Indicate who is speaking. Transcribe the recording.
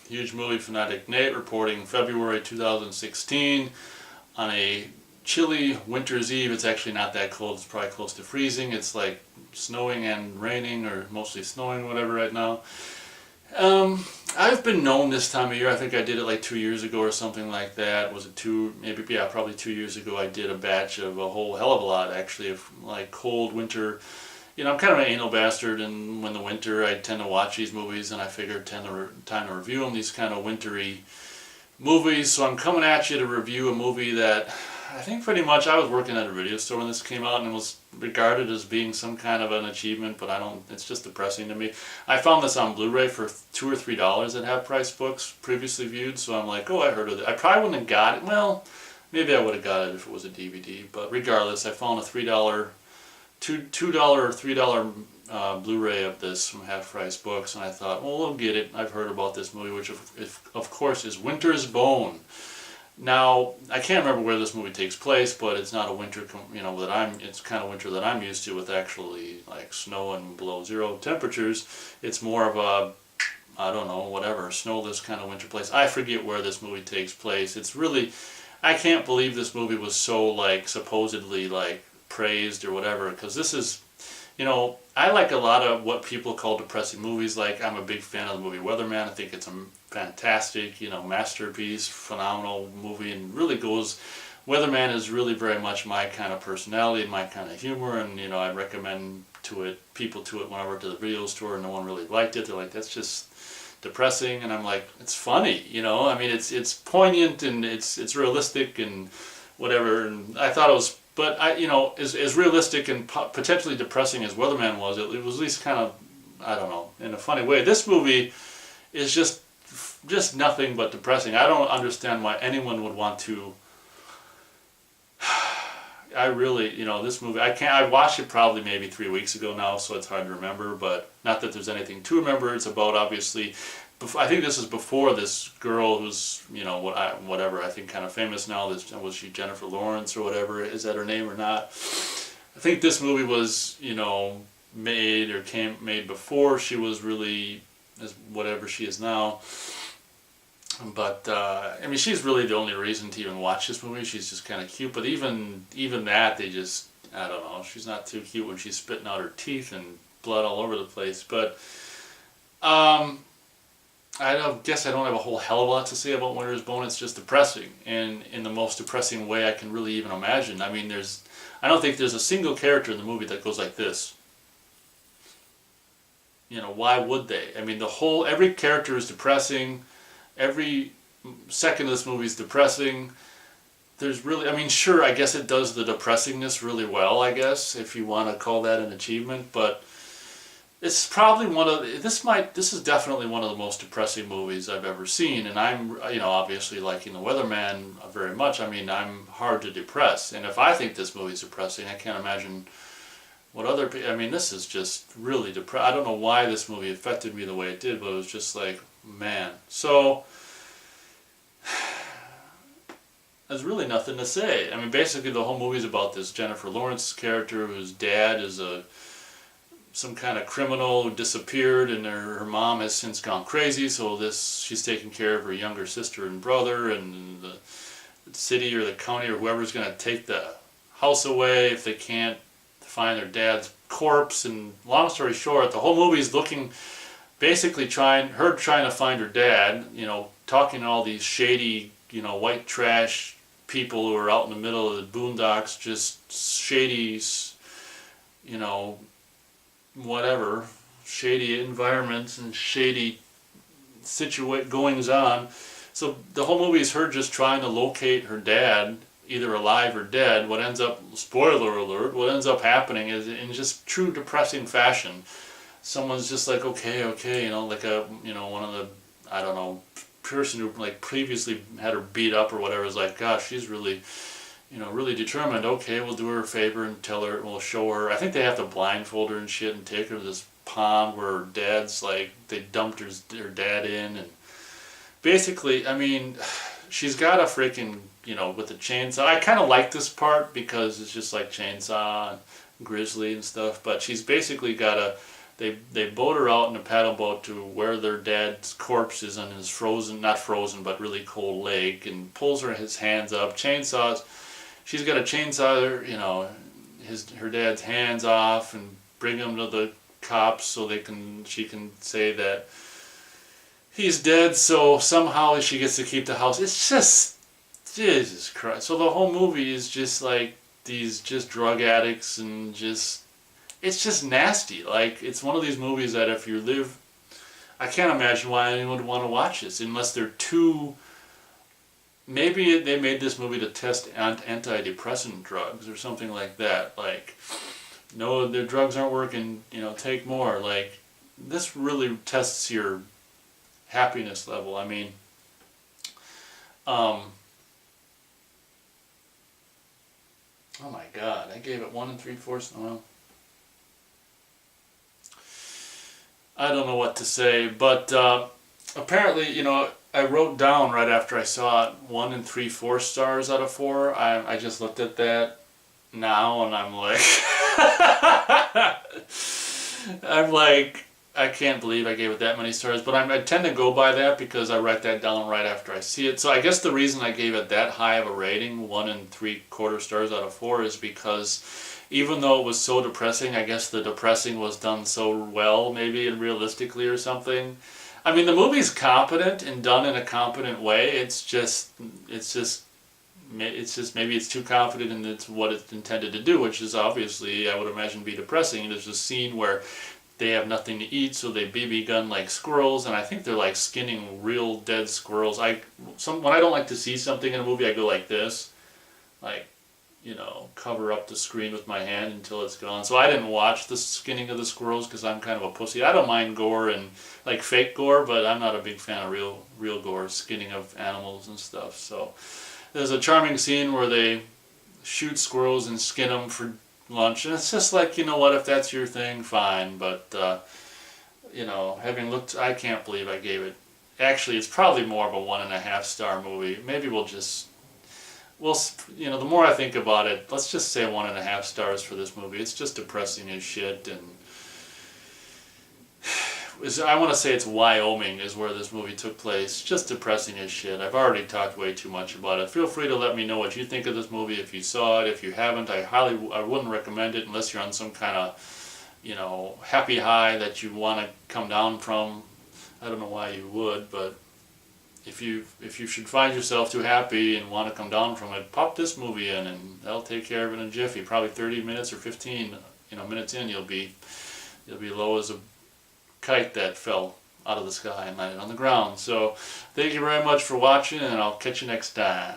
Speaker 1: Huge Movie Fanatic Nate reporting February 2016 on a chilly winter's eve. It's actually not that cold. It's probably close to freezing. It's like snowing and raining, or mostly snowing, whatever, right now. I've been known this time of year. I think I did it like 2 years ago or something like that. Was it two? Maybe, yeah, probably 2 years ago. I did a batch of a whole hell of a lot, actually, of like cold winter. You know, I'm kind of an anal bastard, and when the winter, I tend to watch these movies, and I figured time to review them. These kind of wintry movies. So I'm coming at you to review a movie that I think pretty much, I was working at a video store when this came out, and it was regarded as being some kind of an achievement, but I don't, it's just depressing to me. I found this on Blu-ray for $2 or $3 at Half Price Books, previously viewed, so I'm like, oh, I heard of it. I probably wouldn't have got it. Well, maybe I would have got it if it was a DVD, but regardless, I found a $2 or $3 Blu-ray of this from Half Price Books, and I thought, well, we'll get it. I've heard about this movie, which of course is Winter's Bone. Now, I can't remember where this movie takes place, but it's not a winter, you know, it's kind of winter that I'm used to, with actually like snow and below zero temperatures. It's more of a, I don't know, whatever, snowless kind of winter place. I forget where this movie takes place. It's really, I can't believe this movie was so like supposedly like praised or whatever, because this is, you know, I like a lot of what people call depressing movies. Like, I'm a big fan of the movie Weatherman. I think it's a fantastic, you know, masterpiece, phenomenal movie, and really goes, Weatherman is really very much my kind of personality and my kind of humor, and, you know, I recommend people to it when I worked at the video store, and no one really liked it. They're like, that's just depressing, and I'm like, it's funny, you know, I mean, it's poignant, and it's realistic and whatever, and I thought it was. But you know, as realistic and potentially depressing as Weatherman was, it was at least kind of, I don't know, in a funny way. This movie is just nothing but depressing. I don't understand why anyone would want to. I really, you know, this movie, I watched it probably maybe 3 weeks ago now, so it's hard to remember. But not that there's anything to remember. It's about, obviously, I think this is before this girl who's, you know, whatever, I think kind of famous now. Was she Jennifer Lawrence or whatever? Is that her name or not? I think this movie was, you know, made before she was really whatever she is now. But I mean, she's really the only reason to even watch this movie. She's just kind of cute. But even that, they just, I don't know. She's not too cute when she's spitting out her teeth and blood all over the place. But I guess I don't have a whole hell of a lot to say about Winter's Bone. It's just depressing, and in the most depressing way I can really even imagine. I mean, I don't think there's a single character in the movie that goes like this. You know, why would they? I mean, every character is depressing. Every second of this movie is depressing. There's really, I mean, sure, I guess it does the depressingness really well, I guess, if you want to call that an achievement, but it's probably this is definitely one of the most depressing movies I've ever seen, and I'm, you know, obviously liking The Weatherman very much. I mean, I'm hard to depress, and if I think this movie's depressing, I can't imagine what other people, I mean, this is just really I don't know why this movie affected me the way it did, but it was just like, man. So, there's really nothing to say. I mean, basically the whole movie is about this Jennifer Lawrence character whose dad is some kind of criminal who disappeared, and her mom has since gone crazy, so she's taking care of her younger sister and brother, and the city or the county or whoever's going to take the house away if they can't find their dad's corpse. And long story short, the whole movie is basically trying to find her dad, you know, talking to all these shady, you know, white trash people who are out in the middle of the boondocks, just shady, you know, whatever, shady environments and shady goings on. So the whole movie is her just trying to locate her dad, either alive or dead. What ends up, spoiler alert, what ends up happening is, in just true depressing fashion, someone's just like, okay, you know, like one of the, I don't know, person who like previously had her beat up or whatever is like, gosh, she's really, you know, really determined. Okay, we'll do her a favor and we'll show her. I think they have to blindfold her and shit and take her to this pond where her dad's like, they dumped her dad in, and basically, I mean, she's got a freaking, you know, with the chainsaw. I kind of like this part because it's just like chainsaw and grizzly and stuff, but she's basically got a they boat her out in a paddle boat to where their dad's corpse is on his frozen, not frozen, but really cold lake, and pulls his hands up, chainsaws. She's got to chainsaw her dad's hands off and bring him to the cops so she can say that he's dead. So somehow she gets to keep the house. It's just Jesus Christ. So the whole movie is just like these just drug addicts and just. It's just nasty. Like, it's one of these movies that if you live... I can't imagine why anyone would want to watch this unless they're too... Maybe they made this movie to test antidepressant drugs or something like that. Like, no, their drugs aren't working, take more. Like, this really tests your happiness level. I mean, oh my God, I gave it 1 3/4. Well, I don't know what to say, but apparently, I wrote down right after I saw it 1 3/4 stars out of 4. I just looked at that now and I'm like, I can't believe I gave it that many stars, but I tend to go by that because I write that down right after I see it. So I guess the reason I gave it that high of a rating, 1 3/4 stars out of 4, is because even though it was so depressing, I guess the depressing was done so well, maybe, and realistically or something. I mean, the movie's competent and done in a competent way. It's just maybe it's too confident in what it's intended to do, which is obviously, I would imagine, be depressing. There's a scene where they have nothing to eat, so they BB gun like squirrels, and I think they're like skinning real dead squirrels. When I don't like to see something in a movie, I go like this, like, cover up the screen with my hand until it's gone. So I didn't watch the skinning of the squirrels because I'm kind of a pussy. I don't mind gore and like fake gore, but I'm not a big fan of real gore, skinning of animals and stuff. So there's a charming scene where they shoot squirrels and skin them for lunch, and it's just like, if that's your thing, fine. But having looked, I can't believe I gave it. Actually, it's probably more of a 1.5 star movie. Maybe the more I think about it, let's just say 1.5 stars for this movie. It's just depressing as shit, and I want to say it's Wyoming is where this movie took place. Just depressing as shit. I've already talked way too much about it. Feel free to let me know what you think of this movie if you saw it. If you haven't, I wouldn't recommend it unless you're on some kind of, happy high that you want to come down from. I don't know why you would, but if you should find yourself too happy and want to come down from it, pop this movie in and that'll take care of it in a jiffy. Probably 30 minutes or 15 minutes in, you'll be low as a kite that fell out of the sky and landed on the ground. So thank you very much for watching, and I'll catch you next time.